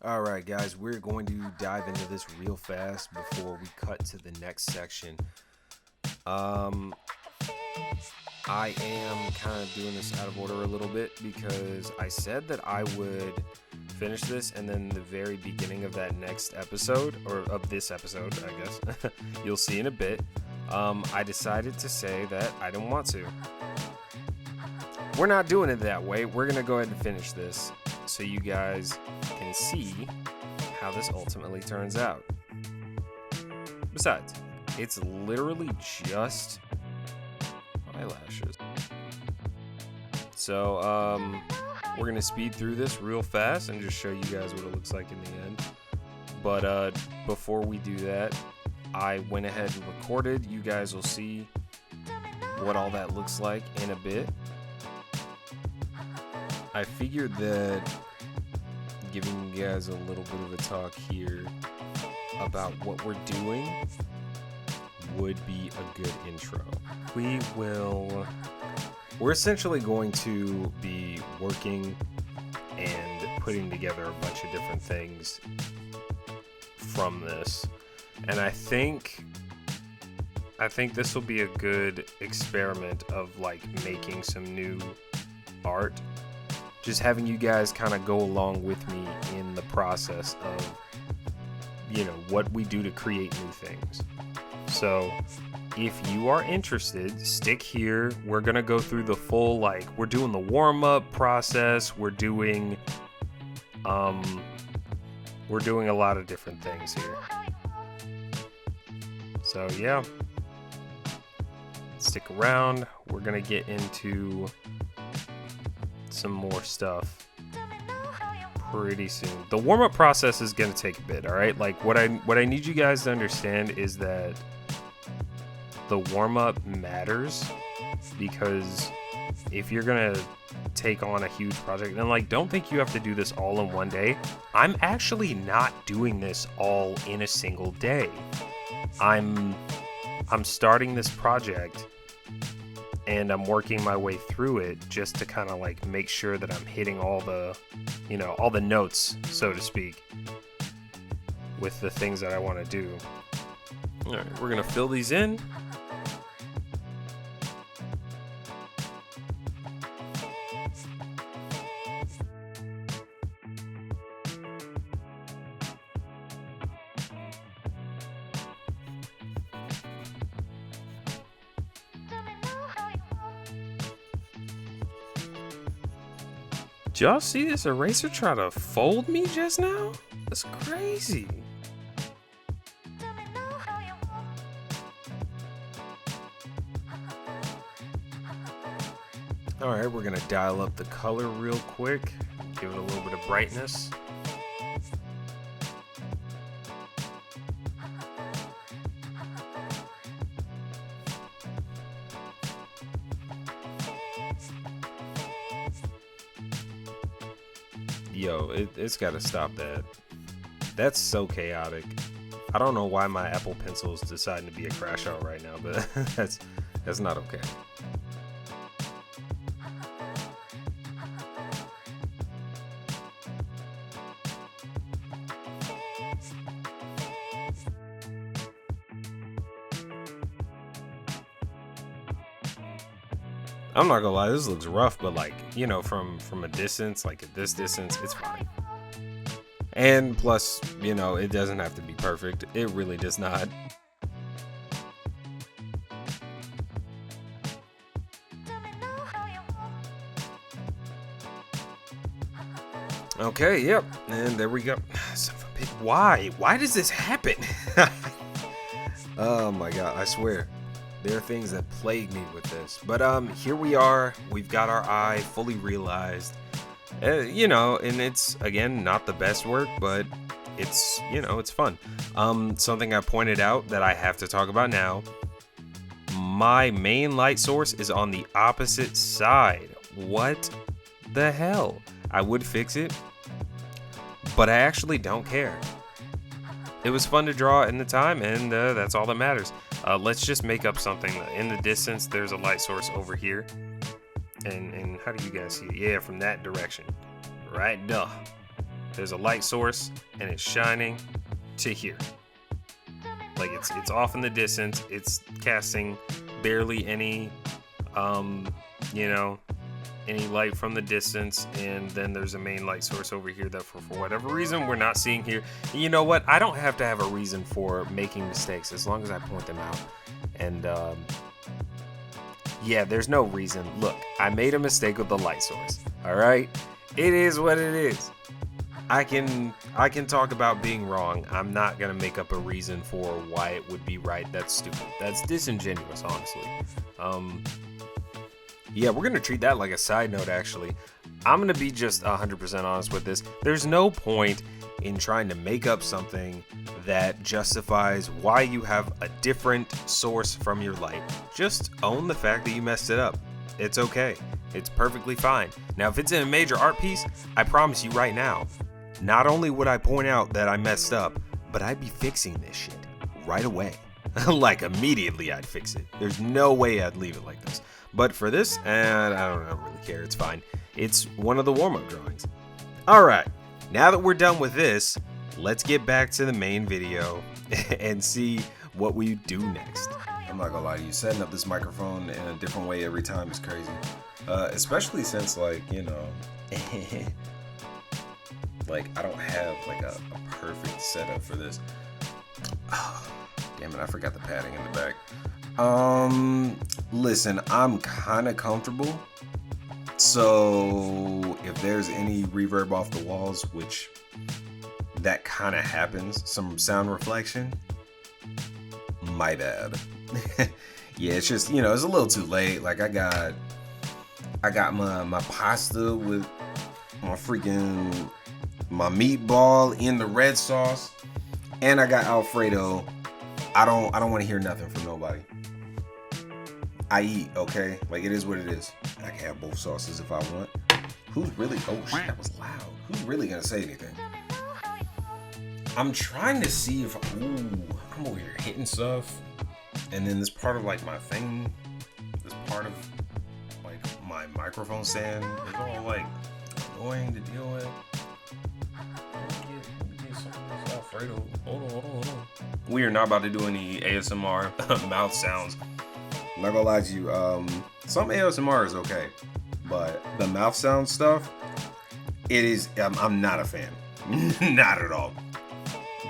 All right, guys, we're going to dive into this real fast before we cut to the next section. I am kind of doing this out of order a little bit because I said that I would finish this, and then the very beginning of that next episode, or of this episode, I guess, you'll see in a bit, I decided to say that I didn't want to. We're not doing it that way. We're going to go ahead and finish this so you guys can see how this ultimately turns out. Besides, it's literally just eyelashes. So, we're going to speed through this real fast and just show you guys what it looks like in the end. But before we do that, I went ahead and recorded. You guys will see what all that looks like in a bit. I figured that giving you guys a little bit of a talk here about what we're doing would be a good intro. We're essentially going to be working and putting together a bunch of different things from this. And I think this will be a good experiment of like making some new art. Just having you guys kind of go along with me in the process of, what we do to create new things. So if you are interested, stick here. We're going to go through the full, we're doing the warm-up process. We're doing a lot of different things here. So yeah, stick around. We're going to get into some more stuff pretty soon. The warm-up process is going to take a bit, all right? Like what I need you guys to understand is that the warm-up matters, because if you're going to take on a huge project, and don't think you have to do this all in one day. I'm actually not doing this all in a single day. I'm starting this project and I'm working my way through it just to kind of make sure that I'm hitting all the notes, so to speak, with the things that I want to do. All right, we're going to fill these in. Did y'all see this eraser try to fold me just now? That's crazy. Alright, we're going to dial up the color real quick. Give it a little bit of brightness. Yo, it's got to stop that. That's so chaotic. I don't know why my Apple Pencil is deciding to be a crash out right now, but that's not okay. I'm not gonna lie, this looks rough, but from a distance, at this distance, it's fine. And plus, it doesn't have to be perfect. It really does not. Okay, yep, and there we go. Son of a bitch. Why does this happen? Oh my god, I swear. There are things that plague me with this. But here we are. We've got our eye fully realized. And it's, again, not the best work, but it's, it's fun. Something I pointed out that I have to talk about now. My main light source is on the opposite side. What the hell? I would fix it, but I actually don't care. It was fun to draw in the time, and that's all that matters. Let's just make up something. In the distance, there's a light source over here. And how do you guys see it? Yeah, from that direction. Right, duh. there's a light source and it's shining to here. Like it's off in the distance. It's casting barely any, any light from the distance. And then there's a main light source over here that for whatever reason we're not seeing here. And you know what? I don't have to have a reason for making mistakes as long as I point them out. And yeah, there's no reason. Look, I made a mistake with the light source. All right, it is what it is. I can talk about being wrong. I'm not gonna make up a reason for why it would be right. That's stupid. That's disingenuous, honestly. Yeah, we're gonna treat that like a side note. Actually, I'm gonna be just 100% honest with this. There's no point in trying to make up something that justifies why you have a different source from your light. Just own the fact that you messed it up. It's okay. It's perfectly fine. Now, if it's in a major art piece, I promise you right now, not only would I point out that I messed up, but I'd be fixing this shit right away. Like immediately I'd fix it. There's no way I'd leave it like this. But for this, I don't really care. It's fine. It's one of the warm-up drawings. All right. Now that we're done with this, let's get back to the main video and see what we do next. I'm not gonna lie to you, setting up this microphone in a different way every time is crazy. Especially since, like, like I don't have like a perfect setup for this. Oh, damn it, I forgot the padding in the back. Listen, I'm kind of comfortable. So if there's any reverb off the walls, which that kind of happens, some sound reflection, my bad. Yeah, it's just, it's a little too late. Like I got my pasta with my meatball in the red sauce, and I got Alfredo. I don't want to hear nothing from nobody. I eat, okay? Like, it is what it is. I can have both sauces if I want. Who's really, oh shit, that was loud. Who's really gonna say anything? I'm trying to see if, I'm over here hitting stuff. And then this part of like my thing, this part of like my microphone stand is all like annoying to deal with. Let me get some of this Alfredo. Hold on. We are not about to do any ASMR mouth sounds. I'm not gonna lie to you, some ASMR is okay, but the mouth sound stuff, it is, I'm not a fan. Not at all.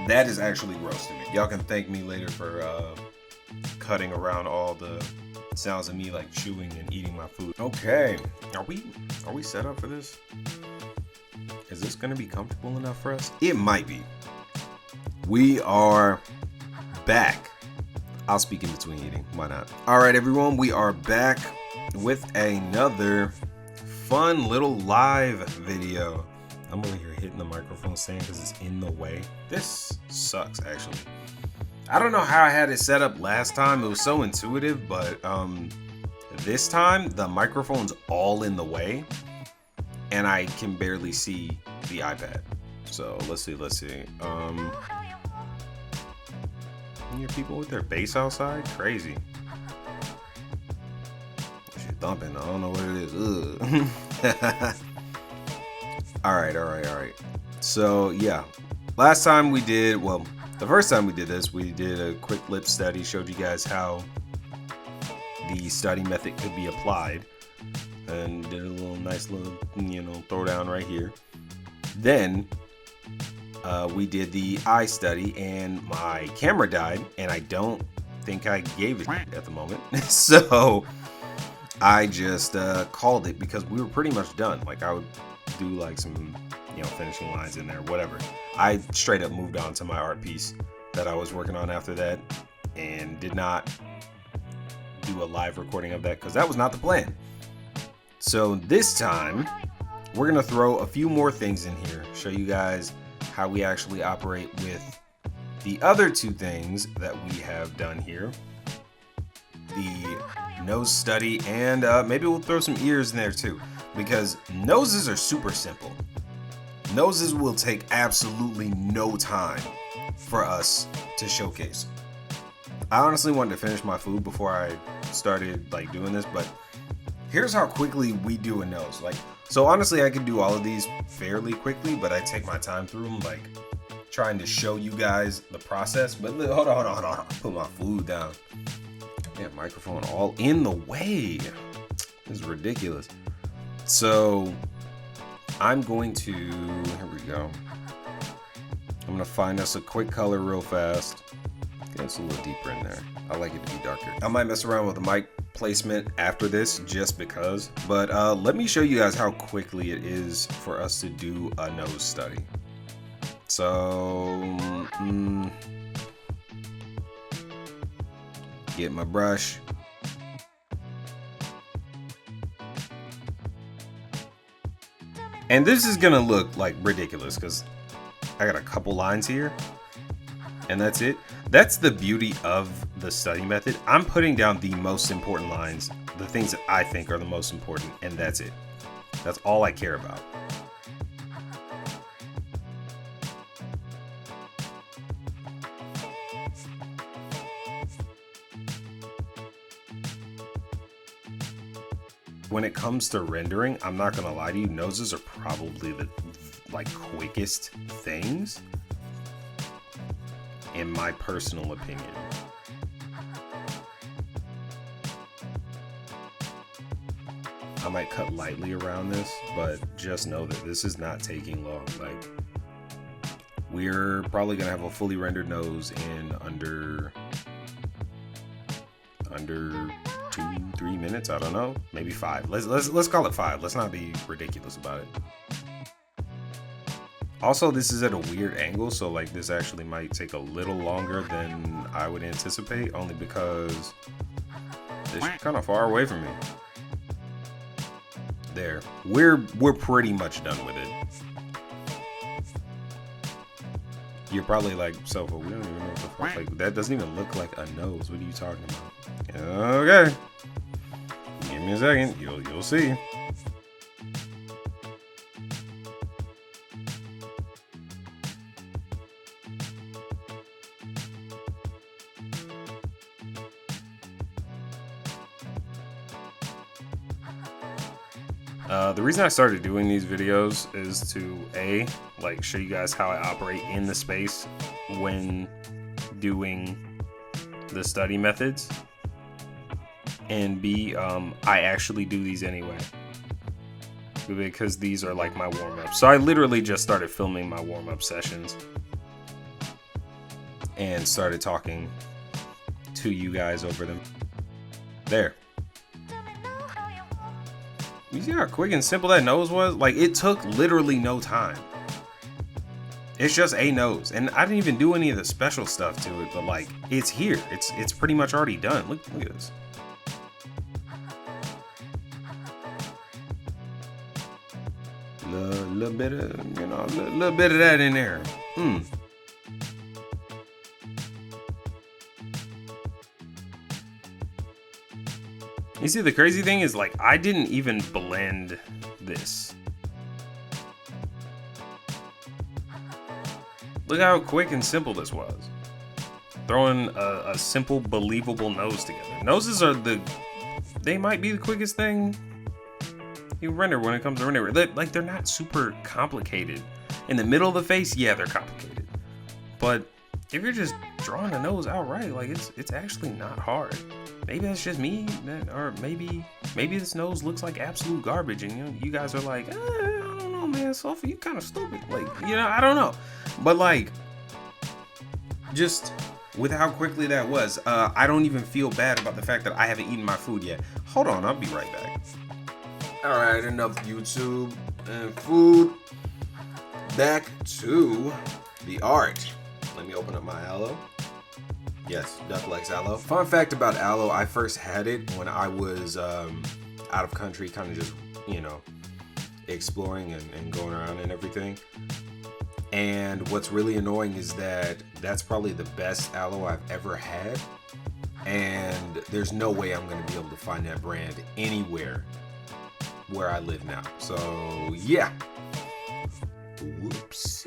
That is actually gross to me. Y'all can thank me later for cutting around all the sounds of me like chewing and eating my food. Okay, are we set up for this? Is this gonna be comfortable enough for us? It might be. We are back. I'll speak in between eating. Why not? All right, everyone, we are back with another fun little live video. I'm over here hitting the microphone stand because it's in the way. This sucks, actually. I don't know how I had it set up last time. It was so intuitive, but this time the microphone's all in the way and I can barely see the iPad. So let's see. You hear people with their bass outside? Crazy. Shit thumping. I don't know what it is. Ugh. All right. So yeah, last time we did, well, the first time we did this, we did a quick lip study, showed you guys how the study method could be applied, and did a nice little throwdown right here. Then we did the eye study, and my camera died, and I don't think I gave it at the moment. So I just called it because we were pretty much done. Like I would do like some finishing lines in there, whatever. I straight up moved on to my art piece that I was working on after that, and did not do a live recording of that because that was not the plan. So this time we're gonna throw a few more things in here, show you guys how we actually operate with the other two things that we have done here, the nose study, and maybe we'll throw some ears in there too, because noses are super simple. Noses will take absolutely no time for us to showcase. I honestly wanted to finish my food before I started like doing this, but here's how quickly we do a nose. Like, so honestly, I could do all of these fairly quickly, but I take my time through them, like trying to show you guys the process. But hold on. Put my food down. Yeah, microphone all in the way. This is ridiculous. So I'm going to, here we go. I'm gonna find us a quick color real fast. It's a little deeper in there. I like it to be darker. I might mess around with the mic placement after this just because, but let me show you guys how quickly it is for us to do a nose study. So get my brush. And this is gonna look like ridiculous because I got a couple lines here and that's it. That's the beauty of the study method. I'm putting down the most important lines, the things that I think are the most important, and that's it. That's all I care about. When it comes to rendering, I'm not gonna lie to you, noses are probably the quickest things in my personal opinion. I might cut lightly around this, but just know that this is not taking long. Like, we're probably gonna have a fully rendered nose in under 2-3 minutes. I don't know, maybe 5. Let's call it 5. Let's not be ridiculous about it. Also, this is at a weird angle, so like this actually might take a little longer than I would anticipate, only because this is kind of far away from me. There, we're pretty much done with it. You're probably like, Sofa, we don't even know what the fuck, like, that doesn't even look like a nose. What are you talking about? Okay, give me a second, you'll see. The reason I started doing these videos is to like show you guys how I operate in the space when doing the study methods, and B, I actually do these anyway because these are like my warm-ups. So I literally just started filming my warm-up sessions and started talking to you guys over them. There. You see how quick and simple that nose was? Like, it took literally no time. It's just a nose, and I didn't even do any of the special stuff to it, but like, it's here. It's pretty much already done. Look at this. Little bit of, you know, little bit of that in there. You see, the crazy thing is, like, I didn't even blend this. Look how quick and simple this was. Throwing a simple, believable nose together. Noses are they might be the quickest thing you render when it comes to render. Like, they're not super complicated. In the middle of the face, yeah, they're complicated. But if you're just drawing a nose outright, like, it's actually not hard. Maybe that's just me, or maybe this nose looks like absolute garbage, and you guys are like, I don't know, man, Sophie, you kind of stupid. Like, I don't know. But like, just with how quickly that was, I don't even feel bad about the fact that I haven't eaten my food yet. Hold on, I'll be right back. All right, enough YouTube and food. Back to the art. Let me open up my aloe. Yes, Duck likes aloe. Fun fact about aloe, I first had it when I was out of country, kind of just, exploring and going around and everything. And what's really annoying is that that's probably the best aloe I've ever had. And there's no way I'm going to be able to find that brand anywhere where I live now. So, yeah. Whoops.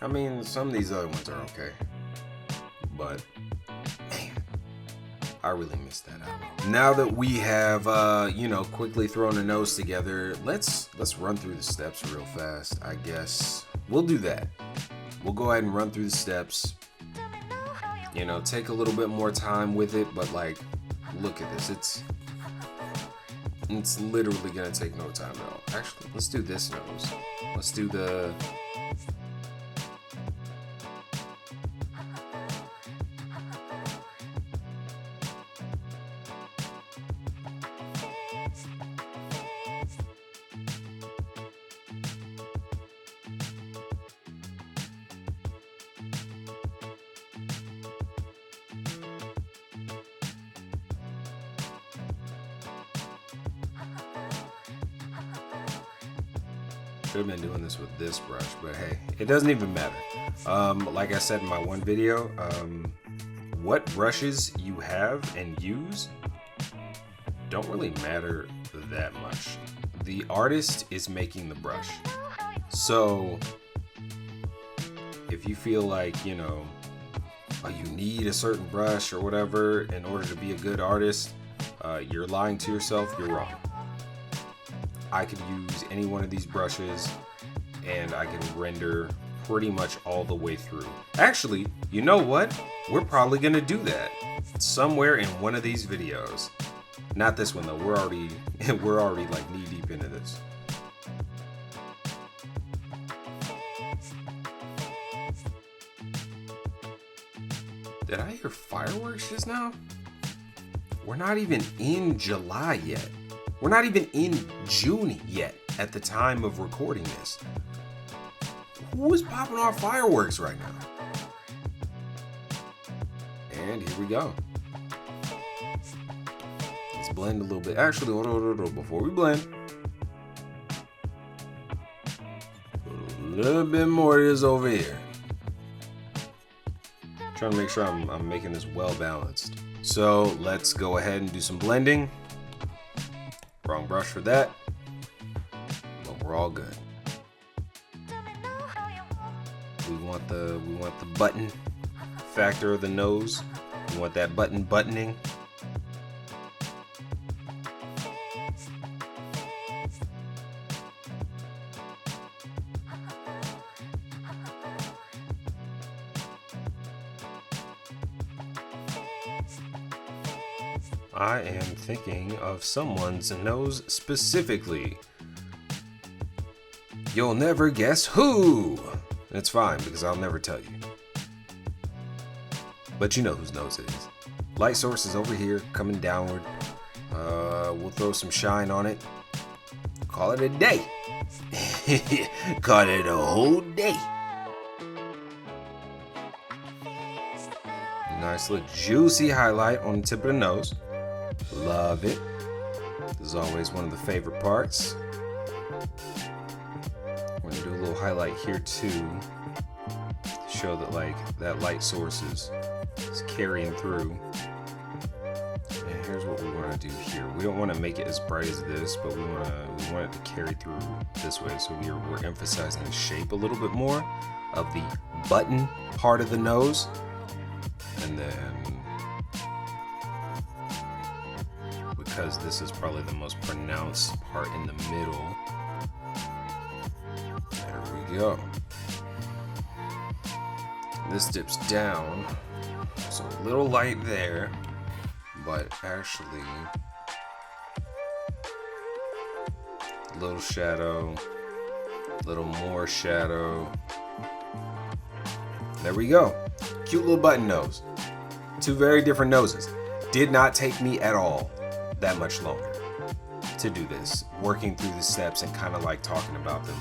I mean, some of these other ones are okay. But, man, I really missed that out. Now that we have, quickly thrown a nose together, let's run through the steps real fast, I guess. We'll do that. We'll go ahead and run through the steps. Take a little bit more time with it, but like, look at this. It's literally gonna take no time at all. Actually, let's do this nose. Let's do the... Should have been doing this with this brush, but hey, it doesn't even matter. Like I said in my one video, what brushes you have and use don't really matter that much. The artist is making the brush. So if you feel like, you need a certain brush or whatever in order to be a good artist, you're lying to yourself, you're wrong. I could use any one of these brushes and I can render pretty much all the way through. Actually, you know what? We're probably gonna do that somewhere in one of these videos. Not this one though. We're already like knee deep into this. Did I hear fireworks just now? We're not even in July yet. We're not even in June yet at the time of recording this. Who is popping off fireworks right now? And here we go. Let's blend a little bit. Actually, hold on. Before we blend, put a little bit more of this over here. Trying to make sure I'm making this well balanced. So let's go ahead and do some blending. Wrong brush for that, but we're all good. We want the button factor of the nose. We want that buttoning. I am thinking of someone's nose specifically. You'll never guess who! It's fine because I'll never tell you. But you know whose nose it is. Light source is over here, coming downward. We'll throw some shine on it. Call it a day. Call it a whole day. Nice little juicy highlight on the tip of the nose. Love it. This is always one of the favorite parts. We're gonna do a little highlight here too, to show that like that light source is carrying through. And here's what we want to do here. We don't want to make it as bright as this, but we want it to carry through this way. So we're emphasizing the shape a little bit more of the button part of the nose, and then, because this is probably the most pronounced part in the middle, there we go. This dips down, so a little light there, but actually a little shadow, a little more shadow. There we go. Cute little button nose. Two very different noses. Did not take me at all that much longer to do this, working through the steps and kind of like talking about them.